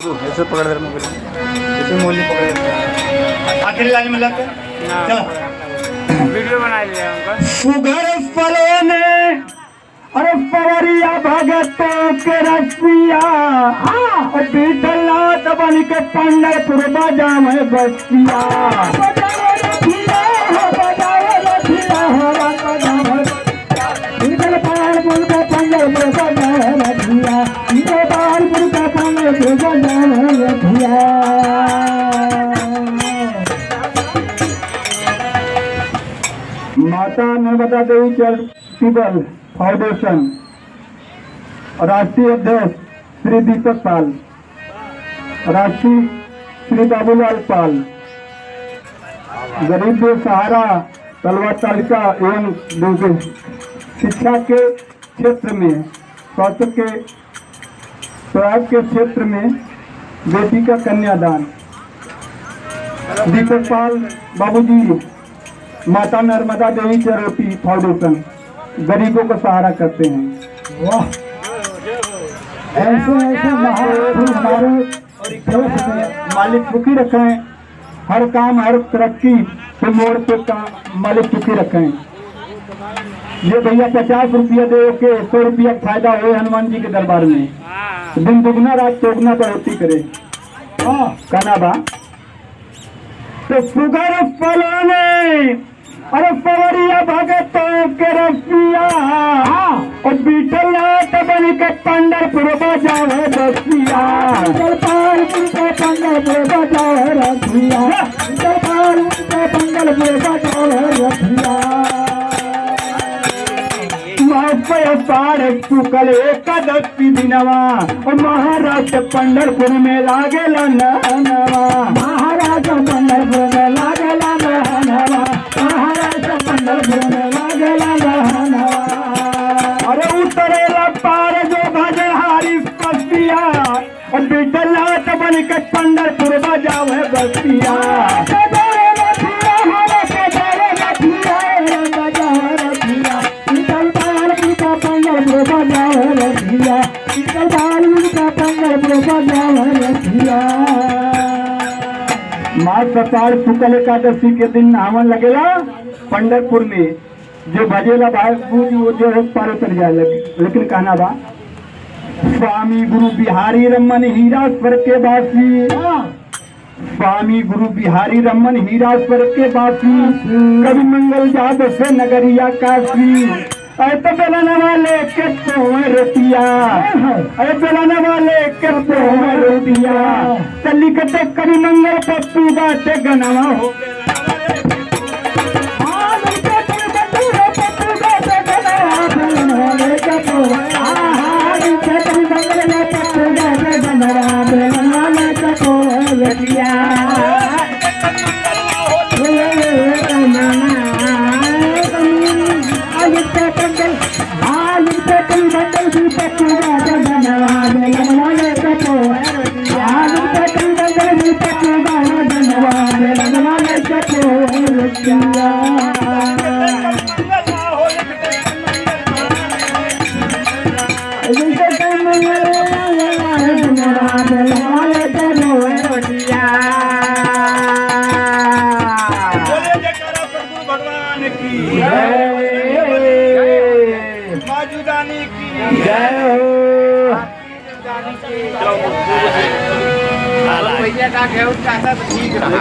तू ऐसे पकड़ दे मोबाइल ऐसे मोबाइल पकड़ आखिरी लाइन में लगते चलो वीडियो बना लिया उनका। सुगर फलों ने अरे पवरिया भगतों के रसिया और बीठलनाथ बन के पंढरपुर बाजा में बसिया माता नर्मदा देवी चैरिटेबल फाउंडेशन राष्ट्रीय अध्यक्ष श्री दीपक पाल, राष्ट्रीय श्री बाबूलाल पाल, गरीब सहारा तलवा तालिका एवं दूसरे शिक्षा के क्षेत्र में स्वास्थ्य के क्षेत्र में बेटी का कन्यादान। दीपक पाल बाबूजी माता नर्मदा देवी चैरिटी फाउंडेशन गरीबों का सहारा करते हैं। वाह, ऐसे ऐसे महापुरुष हमारे देश में मालिक सुखी रखें, हर काम हर तरक्की के मोड़ पे का मालिक सुखी रखें। ये भैया 50 रुपया दे के 100 रुपया फायदा हो हनुमान जी के दरबार में, दिन दुगना रात चौगुना बढ़ोतरी करे। कहना बा तो सुगर फलों ने अरे पवरिया भगतों के रसिया और बीठलनाथ बन के पंढरपुर बाजा है बसिया। पंढरपुर का पंढरपुर बाजा है रसिया, पंढरपुर का पंढरपुर बाजा है रसिया। साढ़े चुकल एकादशी दिनवा और महाराष्ट्र पंढरपुर में लागेला नवा, महाराष्ट्र पंढरपुर में लागेला नवा, महाराष्ट्र पंढरपुर में लागेला नवा। अरे उतरेला पार जो भजे हारी बसिया और बीठलनाथ बन के पंढरपुर बजावे बसिया। माघ सतार शुक्ल एकादशी के दिन हवन लगेला पंढरपुर में, जो भजेला बाबू वो जो है पार उतर जाए। लेकिन कहना बा स्वामी गुरु बिहारी रमन हीरास्वर के बासी, स्वामी गुरु बिहारी रमन हीरास्वर के बासी, कवि मंगल यादव से नगरिया काशी। तो बेलाना वाले के तो रोटिया, अरे बेलाना वाले के तो रोटिया, चली कटे कवि मंगल पप्पू बाटे गनवा हो भैया का ठीक रहा।